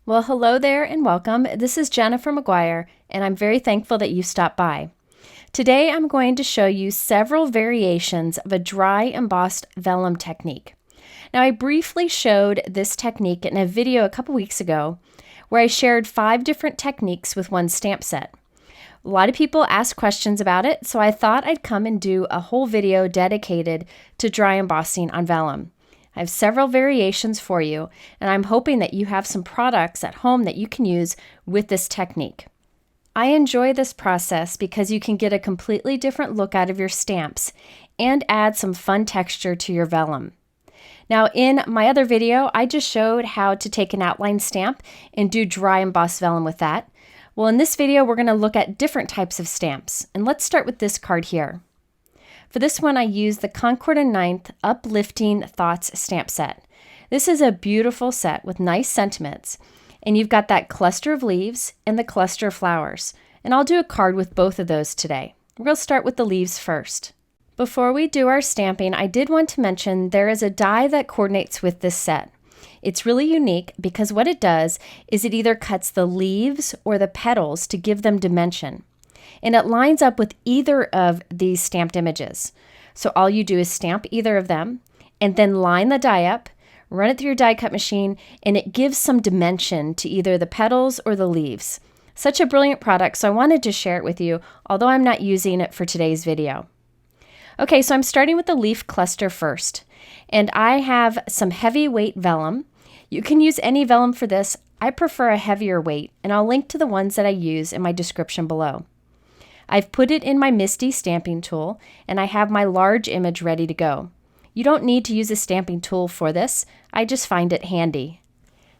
Well, hello there and welcome. This is Gina from McGuire, and I'm very thankful that you stopped by. Today I'm going to show you several variations of a dry embossed vellum technique. Now, I briefly showed this technique in a video a couple weeks ago where I shared 5 different techniques with one stamp set. A lot of people asked questions about it, so I thought I'd come and do a whole video dedicated to dry embossing on vellum. I have several variations for you, and I'm hoping that you have some products at home that you can use with this technique. I enjoy this process because you can get a completely different look out of your stamps and add some fun texture to your vellum. Now, in my other video, I just showed how to take an outline stamp and do dry embossed vellum with that. Well, in this video, we're going to look at different types of stamps, and let's start with this card here. For this one, I used the Concord and 9th Uplifting Thoughts stamp set. This is a beautiful set with nice sentiments, and you've got that cluster of leaves and the cluster of flowers. And I'll do a card with both of those today. We're going to start with the leaves first. Before we do our stamping, I did want to mention there is a die that coordinates with this set. It's really unique because what it does is it either cuts the leaves or the petals to give them dimension. And it lines up with either of these stamped images. So all you do is stamp either of them and then line the die up, run it through your die cut machine, and it gives some dimension to either the petals or the leaves. Such a brilliant product, so I wanted to share it with you, although I'm not using it for today's video. Okay, so I'm starting with the leaf cluster first, and I have some heavyweight vellum. You can use any vellum for this. I prefer a heavier weight, and I'll link to the ones that I use in my description below. I've put it in my MISTI stamping tool, and I have my large image ready to go. You don't need to use a stamping tool for this. I just find it handy.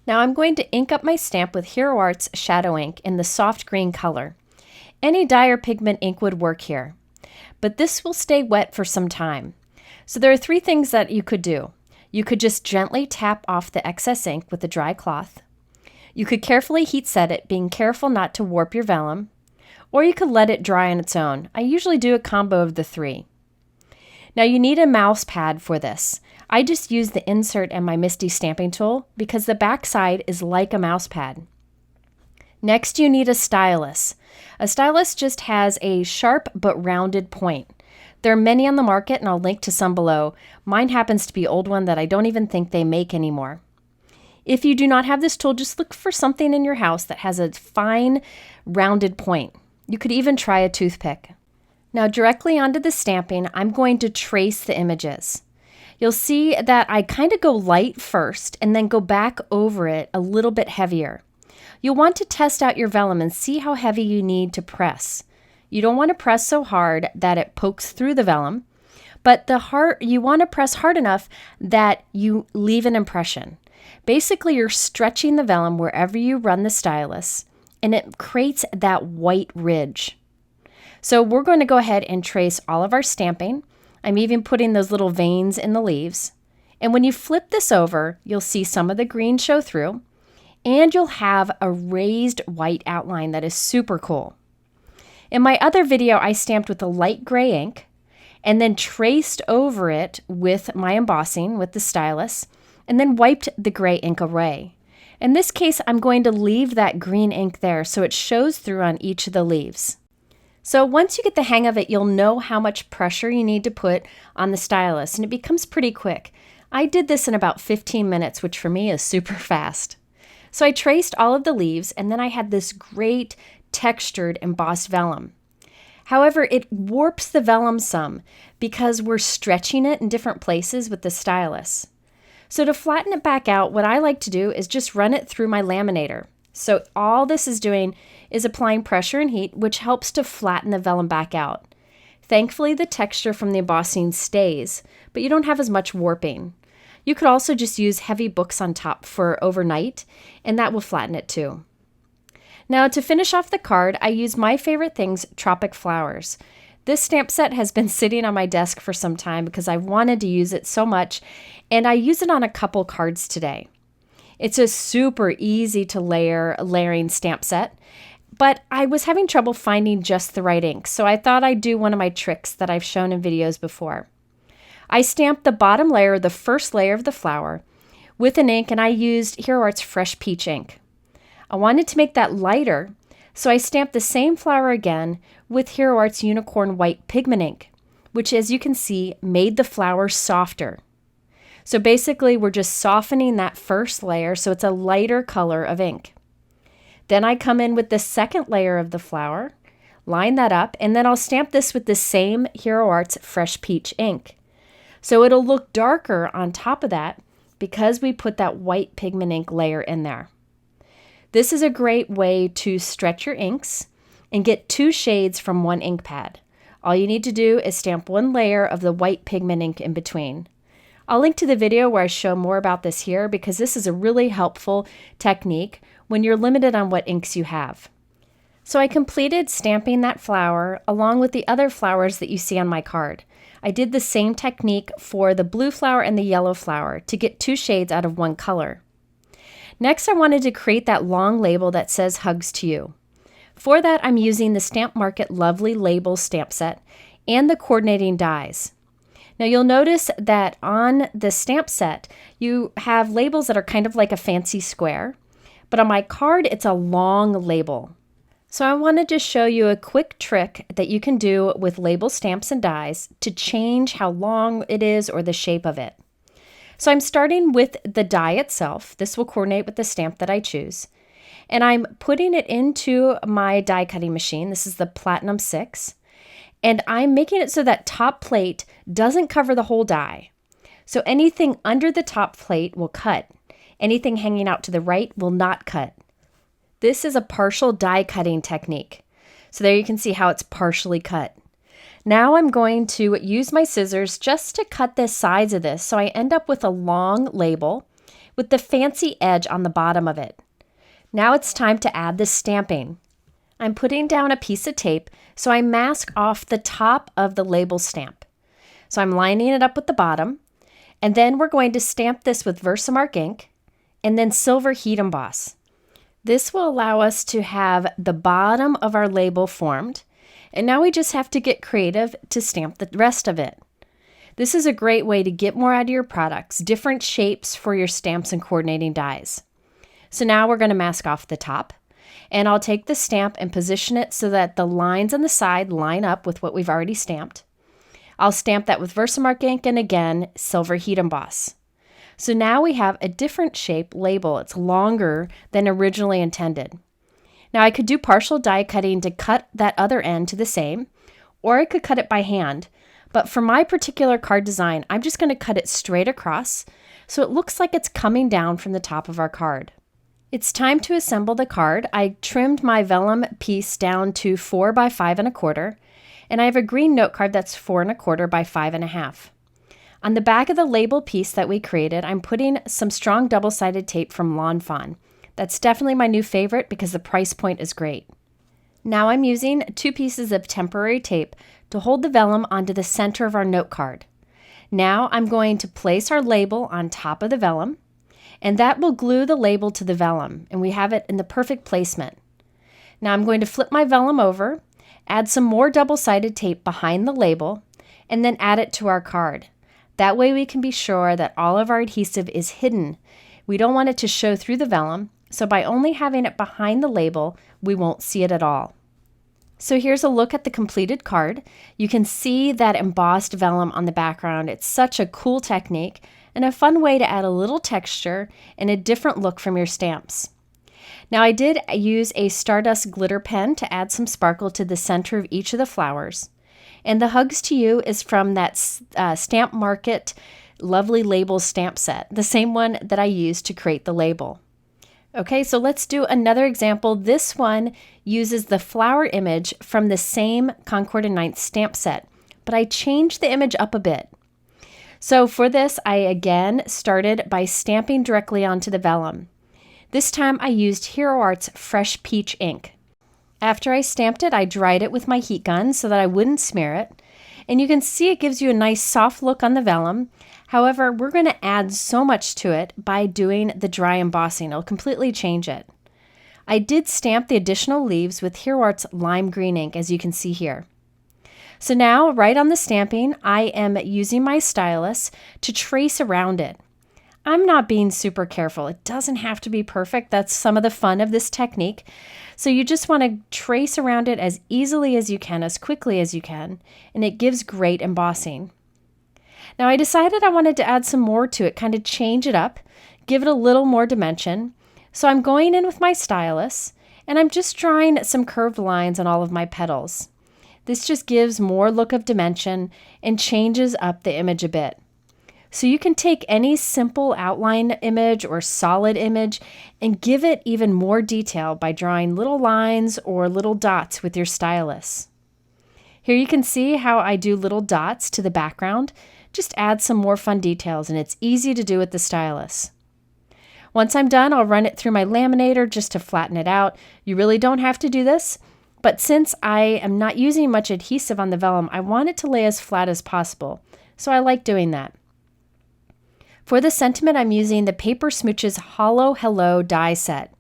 Now I'm going to ink up my stamp with Hero Arts Shadow Ink in the soft green color. Any dye or pigment ink would work here, but this will stay wet for some time. So there are 3 things that you could do. You could just gently tap off the excess ink with a dry cloth. You could carefully heat set it, being careful not to warp your vellum. Or you could let it dry on its own. I usually do a combo of the 3. Now you need a mouse pad for this. I just use the insert and my MISTI stamping tool because the back side is like a mouse pad. Next you need a stylus. A stylus just has a sharp but rounded point. There are many on the market and I'll link to some below. Mine happens to be an old one that I don't even think they make anymore. If you do not have this tool, just look for something in your house that has a fine rounded point. You could even try a toothpick. Now directly onto the stamping, I'm going to trace the images. You'll see that I kind of go light first and then go back over it a little bit heavier. You'll want to test out your vellum and see how heavy you need to press. You don't want to press so hard that it pokes through the vellum, but you want to press hard enough that you leave an impression. Basically, you're stretching the vellum wherever you run the stylus, and it creates that white ridge. So we're going to go ahead and trace all of our stamping. I'm even putting those little veins in the leaves. And when you flip this over, you'll see some of the green show through, and you'll have a raised white outline that is super cool. In my other video, I stamped with a light gray ink and then traced over it with my embossing with the stylus and then wiped the gray ink away. In this case, I'm going to leave that green ink there so it shows through on each of the leaves. So once you get the hang of it, you'll know how much pressure you need to put on the stylus, and it becomes pretty quick. I did this in about 15 minutes, which for me is super fast. So I traced all of the leaves, and then I had this great textured embossed vellum. However, it warps the vellum some because we're stretching it in different places with the stylus. So to flatten it back out, what I like to do is just run it through my laminator. So all this is doing is applying pressure and heat, which helps to flatten the vellum back out. Thankfully, the texture from the embossing stays, but you don't have as much warping. You could also just use heavy books on top for overnight, and that will flatten it too. Now to finish off the card, I use my favorite things, Tropic flowers. This stamp set has been sitting on my desk for some time because I wanted to use it so much, and I use it on a couple cards today. It's a super easy to layering stamp set, but I was having trouble finding just the right ink, so I thought I'd do one of my tricks that I've shown in videos before. I stamped the bottom layer, the first layer of the flower, with an ink, and I used Hero Arts Fresh Peach ink. I wanted to make that lighter, so I stamped the same flower again with Hero Art's Unicorn White Pigment Ink, which, as you can see, made the flower softer. So basically, we're just softening that first layer so it's a lighter color of ink. Then I come in with the second layer of the flower, line that up, and then I'll stamp this with the same Hero Arts Fresh Peach ink. So it'll look darker on top of that because we put that white pigment ink layer in there. This is a great way to stretch your inks and get 2 shades from one ink pad. All you need to do is stamp 1 layer of the white pigment ink in between. I'll link to the video where I show more about this here because this is a really helpful technique when you're limited on what inks you have. So I completed stamping that flower along with the other flowers that you see on my card. I did the same technique for the blue flower and the yellow flower to get 2 shades out of 1 color. Next, I wanted to create that long label that says Hugs to You. For that, I'm using the Stamp Market Lovely Label stamp set and the coordinating dies. Now you'll notice that on the stamp set, you have labels that are kind of like a fancy square, but on my card, it's a long label. So I wanted to show you a quick trick that you can do with label stamps and dies to change how long it is or the shape of it. So I'm starting with the die itself. This will coordinate with the stamp that I choose. And I'm putting it into my die cutting machine. This is the Platinum 6. And I'm making it so that top plate doesn't cover the whole die. So anything under the top plate will cut. Anything hanging out to the right will not cut. This is a partial die cutting technique. So there you can see how it's partially cut. Now I'm going to use my scissors just to cut the sides of this so I end up with a long label with the fancy edge on the bottom of it. Now it's time to add the stamping. I'm putting down a piece of tape so I mask off the top of the label stamp. So I'm lining it up with the bottom, and then we're going to stamp this with VersaMark ink and then silver heat emboss. This will allow us to have the bottom of our label formed, and now we just have to get creative to stamp the rest of it. This is a great way to get more out of your products, different shapes for your stamps and coordinating dies. So now we're going to mask off the top. And I'll take the stamp and position it so that the lines on the side line up with what we've already stamped. I'll stamp that with VersaMark ink and again, silver heat emboss. So now we have a different shape label. It's longer than originally intended. Now I could do partial die cutting to cut that other end to the same, or I could cut it by hand. But for my particular card design, I'm just going to cut it straight across so it looks like it's coming down from the top of our card. It's time to assemble the card. I trimmed my vellum piece down to 4 by 5 1/4, and I have a green note card that's 4 1/4 by 5 1/2. On the back of the label piece that we created, I'm putting some strong double-sided tape from Fawn. That's definitely my new favorite because the price point is great. Now I'm using 2 pieces of temporary tape to hold the vellum onto the center of our note card. Now I'm going to place our label on top of the vellum, and that will glue the label to the vellum, and we have it in the perfect placement. Now I'm going to flip my vellum over, add some more double-sided tape behind the label, and then add it to our card. That way we can be sure that all of our adhesive is hidden. We don't want it to show through the vellum, so by only having it behind the label, we won't see it at all. So here's a look at the completed card. You can see that embossed vellum on the background. It's such a cool technique and a fun way to add a little texture and a different look from your stamps. Now I did use a Stardust glitter pen to add some sparkle to the center of each of the flowers. And the Hugs to You is from that Stamp Market Lovely Label stamp set, the same one that I used to create the label. Okay, so let's do another example. This one uses the flower image from the same Concord and 9th stamp set, but I changed the image up a bit. So for this, I again started by stamping directly onto the vellum. This time I used Hero Art's Fresh Peach ink. After I stamped it, I dried it with my heat gun so that I wouldn't smear it. And you can see it gives you a nice soft look on the vellum. However, we're going to add so much to it by doing the dry embossing. It'll completely change it. I did stamp the additional leaves with Hero Art's lime green ink, as you can see here. So now, right on the stamping, I am using my stylus to trace around it. I'm not being super careful. It doesn't have to be perfect. That's some of the fun of this technique. So you just want to trace around it as easily as you can, as quickly as you can, and it gives great embossing. Now I decided I wanted to add some more to it, kind of change it up, give it a little more dimension. So I'm going in with my stylus, and I'm just drawing some curved lines on all of my petals. This just gives more look of dimension and changes up the image a bit. So you can take any simple outline image or solid image and give it even more detail by drawing little lines or little dots with your stylus. Here you can see how I do little dots to the background. Just add some more fun details, and it's easy to do with the stylus. Once I'm done, I'll run it through my laminator just to flatten it out. You really don't have to do this, but since I am not using much adhesive on the vellum, I want it to lay as flat as possible, so I like doing that. For the sentiment, I'm using the Paper Smooches Hallow die set.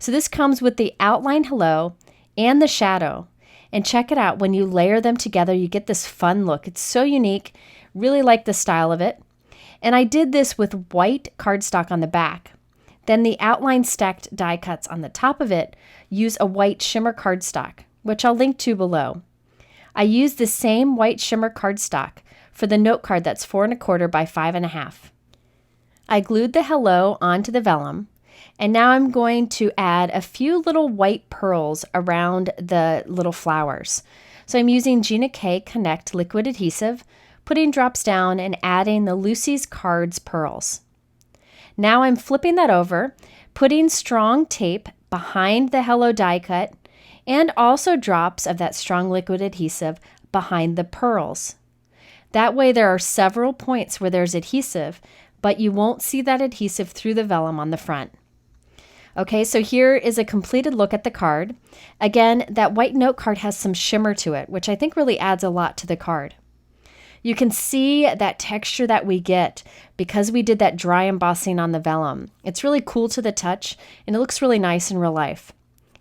So this comes with the outline Hallow and the shadow. And check it out, when you layer them together, you get this fun look. It's so unique. Really like the style of it. And I did this with white cardstock on the back. Then the outline stacked die cuts on the top of it use a white shimmer cardstock, which I'll link to below. I used the same white shimmer cardstock for the note card that's 4 1/4 by 5 1/2. I glued the Hello onto the vellum, and now I'm going to add a few little white pearls around the little flowers. So I'm using Gina K Connect liquid adhesive, putting drops down and adding the Lucy's Cards pearls. Now I'm flipping that over, putting strong tape behind the Hello die cut, and also drops of that strong liquid adhesive behind the pearls. That way there are several points where there's adhesive, but you won't see that adhesive through the vellum on the front. Okay, so here is a completed look at the card. Again, that white note card has some shimmer to it, which I think really adds a lot to the card. You can see that texture that we get because we did that dry embossing on the vellum. It's really cool to the touch, and it looks really nice in real life.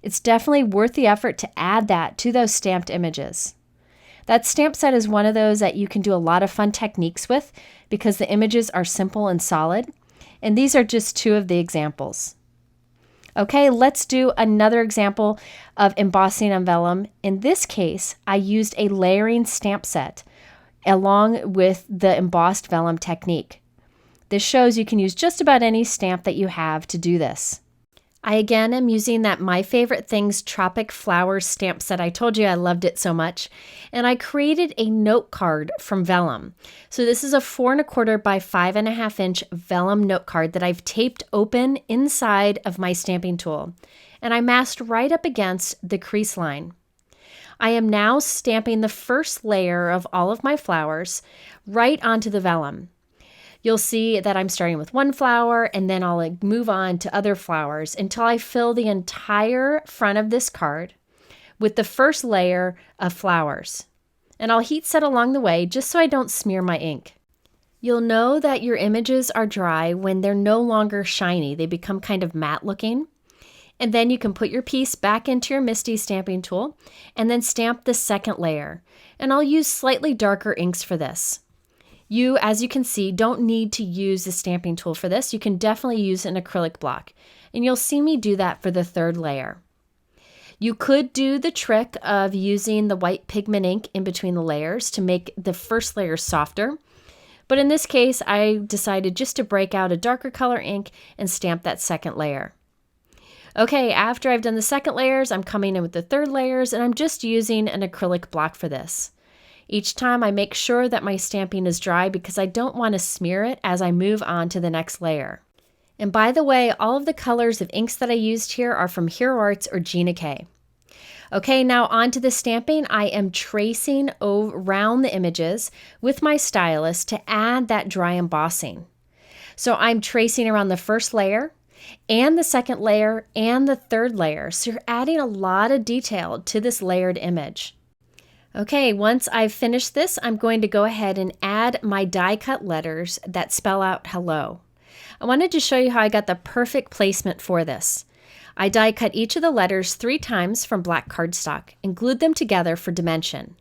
It's definitely worth the effort to add that to those stamped images. That stamp set is one of those that you can do a lot of fun techniques with because the images are simple and solid, and these are just two of the examples. Okay, let's do another example of embossing on vellum. In this case, I used a layering stamp set along with the embossed vellum technique. This shows you can use just about any stamp that you have to do this. I again am using that My Favorite Things Tropic Flowers stamp set. I told you I loved it so much. And I created a note card from vellum. So this is a 4 1/4 by 5 1/2 inch vellum note card that I've taped open inside of my stamping tool. And I masked right up against the crease line. I am now stamping the first layer of all of my flowers right onto the vellum. You'll see that I'm starting with one flower and then I'll move on to other flowers until I fill the entire front of this card with the first layer of flowers. And I'll heat set along the way just so I don't smear my ink. You'll know that your images are dry when they're no longer shiny. They become kind of matte looking. And then you can put your piece back into your MISTI stamping tool and then stamp the second layer. And I'll use slightly darker inks for this. You, as you can see, don't need to use the stamping tool for this. You can definitely use an acrylic block. And you'll see me do that for the third layer. You could do the trick of using the white pigment ink in between the layers to make the first layer softer. But in this case, I decided just to break out a darker color ink and stamp that second layer. Okay, after I've done the second layers, I'm coming in with the third layers, and I'm just using an acrylic block for this. Each time I make sure that my stamping is dry because I don't want to smear it as I move on to the next layer. And by the way, all of the colors of inks that I used here are from Hero Arts or Gina K. Okay, now on to the stamping. I am tracing around the images with my stylus to add that dry embossing. So I'm tracing around the first layer and the second layer and the third layer. So you're adding a lot of detail to this layered image. Okay, once I've finished this, I'm going to go ahead and add my die cut letters that spell out hello. I wanted to show you how I got the perfect placement for this. I die cut each of the letters 3 times from black cardstock and glued them together for dimension.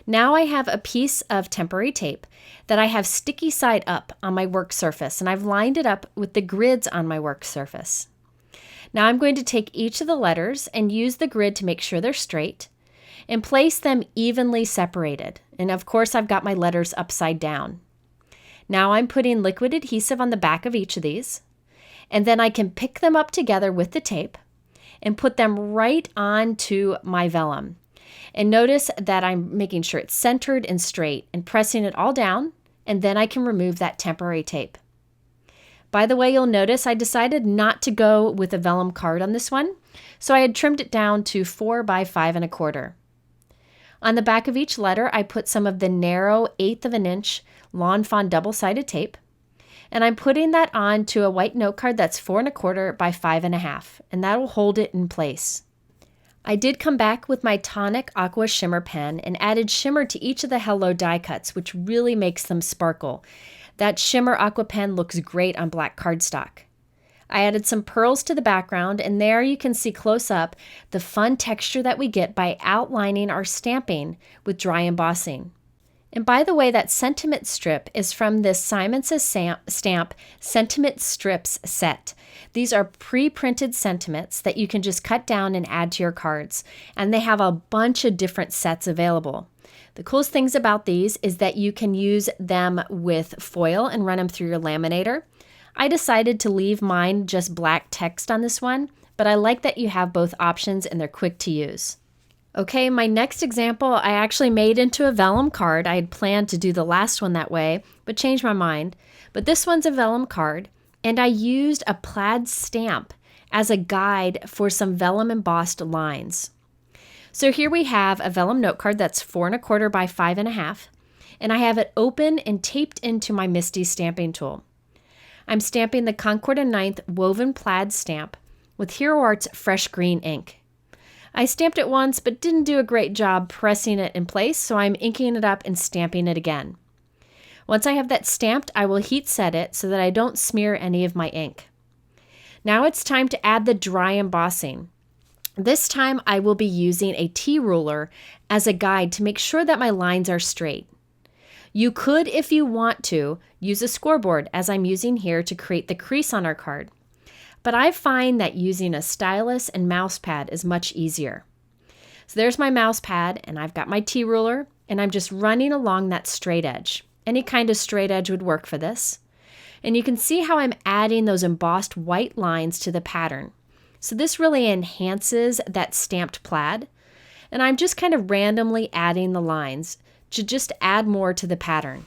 Now I have a piece of temporary tape that I have sticky side up on my work surface, and I've lined it up with the grids on my work surface. Now I'm going to take each of the letters and use the grid to make sure they're straight and place them evenly separated. And of course, I've got my letters upside down. Now I'm putting liquid adhesive on the back of each of these, and then I can pick them up together with the tape and put them right onto my vellum. And notice that I'm making sure it's centered and straight and pressing it all down, and then I can remove that temporary tape. By the way, you'll notice I decided not to go with a vellum card on this one, so I had trimmed it down to 4 by 5 1/4. On the back of each letter, I put some of the narrow 1/8 of an inch Lawn Fawn double-sided tape, and I'm putting that on to a white note card that's 4 1/4 by 5 1/2, and that will hold it in place. I did come back with my Tonic Aqua Shimmer pen and added shimmer to each of the Hallow die cuts, which really makes them sparkle. That shimmer aqua pen looks great on black cardstock. I added some pearls to the background, and there you can see close up the fun texture that we get by outlining our stamping with dry embossing. And by the way, that sentiment strip is from this Simon Says Stamp Sentiment Strips set. These are pre-printed sentiments that you can just cut down and add to your cards, and they have a bunch of different sets available. The coolest things about these is that you can use them with foil and run them through your laminator. I decided to leave mine just black text on this one, but I like that you have both options and they're quick to use. Okay, my next example I actually made into a vellum card. I had planned to do the last one that way, but changed my mind. But this one's a vellum card, and I used a plaid stamp as a guide for some vellum embossed lines. So here we have a vellum note card that's 4 1/4 by 5 1/2, and I have it open and taped into my MISTI stamping tool. I'm stamping the Concord & 9th woven plaid stamp with Hero Art's fresh green ink. I stamped it once but didn't do a great job pressing it in place, so I'm inking it up and stamping it again. Once I have that stamped, I will heat set it so that I don't smear any of my ink. Now it's time to add the dry embossing. This time I will be using a T-ruler as a guide to make sure that my lines are straight. You could, if you want to, use a scoreboard as I'm using here to create the crease on our card. But I find that using a stylus and mouse pad is much easier. So there's my mouse pad, and I've got my T-ruler, and I'm just running along that straight edge. Any kind of straight edge would work for this. And you can see how I'm adding those embossed white lines to the pattern. So this really enhances that stamped plaid, and I'm just kind of randomly adding the lines to just add more to the pattern.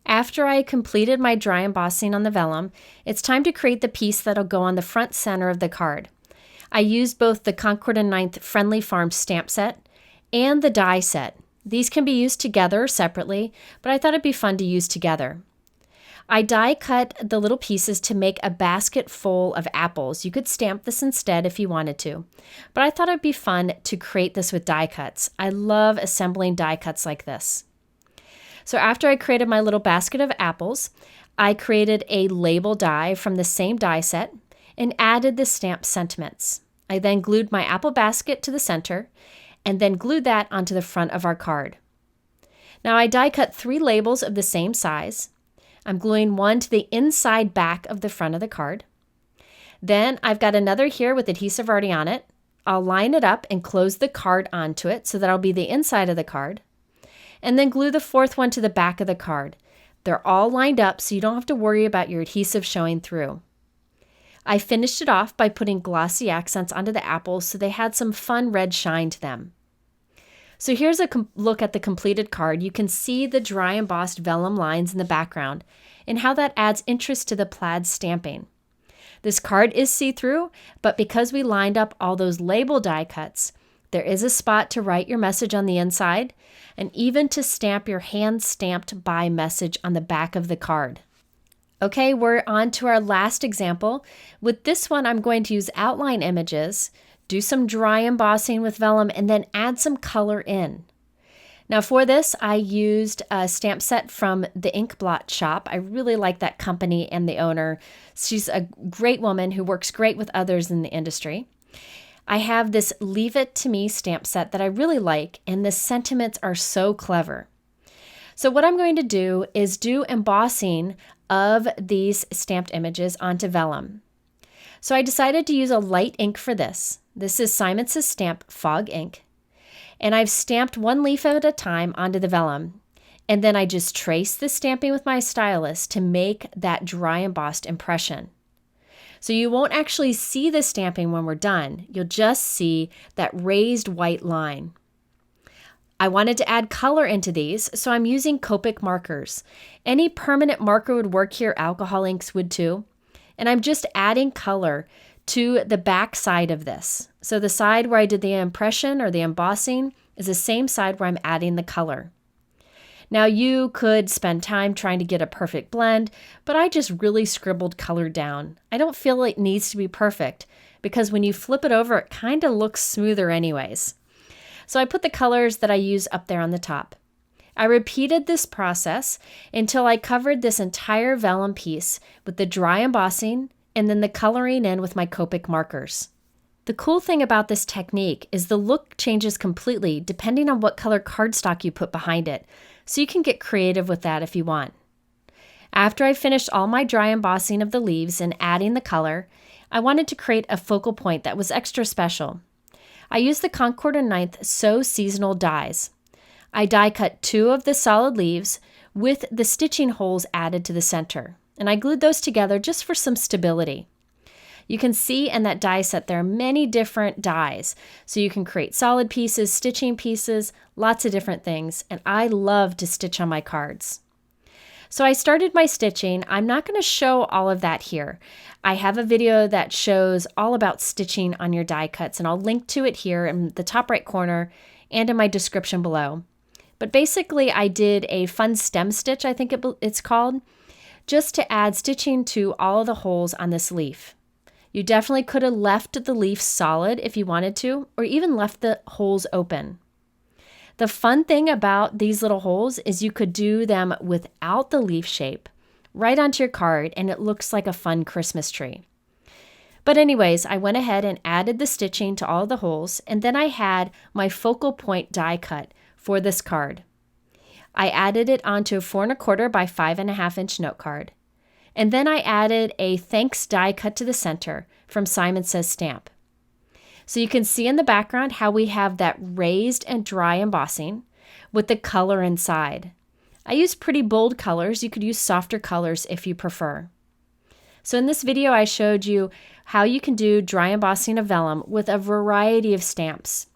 After I completed my dry embossing on the vellum, it's time to create the piece that'll go on the front center of the card. I used both the Concord & 9th Friendly Farms stamp set and the die set. These can be used together or separately, but I thought it'd be fun to use together. I die cut the little pieces to make a basket full of apples. You could stamp this instead if you wanted to, but I thought it'd be fun to create this with die cuts. I love assembling die cuts like this. So after I created my little basket of apples, I created a label die from the same die set and added the stamp sentiments. I then glued my apple basket to the center and then glued that onto the front of our card. Now I die cut 3 labels of the same size. I'm gluing one to the inside back of the front of the card. Then I've got another here with adhesive already on it. I'll line it up and close the card onto it so that'll be the inside of the card. And then glue the 4th one to the back of the card. They're all lined up so you don't have to worry about your adhesive showing through. I finished it off by putting glossy accents onto the apples so they had some fun red shine to them. So here's a look at the completed card. You can see the dry embossed vellum lines in the background and how that adds interest to the plaid stamping. This card is see-through, but because we lined up all those label die cuts, there is a spot to write your message on the inside and even to stamp your hand-stamped by message on the back of the card. Okay, we're on to our last example. With this one, I'm going to use outline images, do some dry embossing with vellum, and then add some color in. Now for this, I used a stamp set from the Ink Blot shop. I really like that company and the owner. She's a great woman who works great with others in the industry. I have this Leave It To Me stamp set that I really like, and the sentiments are so clever. So what I'm going to do is do embossing of these stamped images onto vellum. So I decided to use a light ink for this. This is Simon Says Stamp Fog ink. And I've stamped one leaf at a time onto the vellum. And then I just trace the stamping with my stylus to make that dry embossed impression. So you won't actually see the stamping when we're done. You'll just see that raised white line. I wanted to add color into these, so I'm using Copic Markers. Any permanent marker would work here, alcohol inks would too. And I'm just adding color to the back side of this. So the side where I did the impression or the embossing is the same side where I'm adding the color. Now you could spend time trying to get a perfect blend, but I just really scribbled color down. I don't feel it needs to be perfect because when you flip it over, it kind of looks smoother anyways. So I put the colors that I use up there on the top. I repeated this process until I covered this entire vellum piece with the dry embossing and then the coloring in with my Copic markers. The cool thing about this technique is the look changes completely depending on what color cardstock you put behind it, so you can get creative with that if you want. After I finished all my dry embossing of the leaves and adding the color, I wanted to create a focal point that was extra special. I used the Concord and 9th So Seasonal dies. I die cut 2 of the solid leaves with the stitching holes added to the center, and I glued those together just for some stability. You can see in that die set there are many different dies, so you can create solid pieces, stitching pieces, lots of different things, and I love to stitch on my cards. So I started my stitching. I'm not going to show all of that here. I have a video that shows all about stitching on your die cuts, and I'll link to it here in the top right corner and in my description below. But basically, I did a fun stem stitch, I think it's called, just to add stitching to all of the holes on this leaf. You definitely could have left the leaf solid if you wanted to, or even left the holes open. The fun thing about these little holes is you could do them without the leaf shape right onto your card, and it looks like a fun Christmas tree. But anyways, I went ahead and added the stitching to all the holes, and then I had my focal point die cut for this card. I added it onto a 4 1/4 by 5.5 inch note card. And then I added a thanks die cut to the center from Simon Says Stamp. So you can see in the background how we have that raised and dry embossing with the color inside. I use pretty bold colors. You could use softer colors if you prefer. So in this video, I showed you how you can do dry embossing of vellum with a variety of stamps.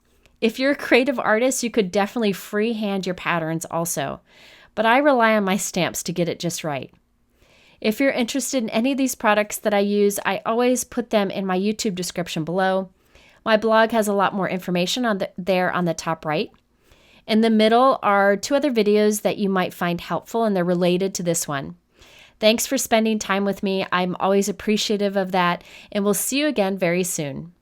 If you're a creative artist, you could definitely freehand your patterns also, but I rely on my stamps to get it just right. If you're interested in any of these products that I use, I always put them in my YouTube description below. My blog has a lot more information there on the top right. In the middle are 2 other videos that you might find helpful, and they're related to this one. Thanks for spending time with me. I'm always appreciative of that, and we'll see you again very soon.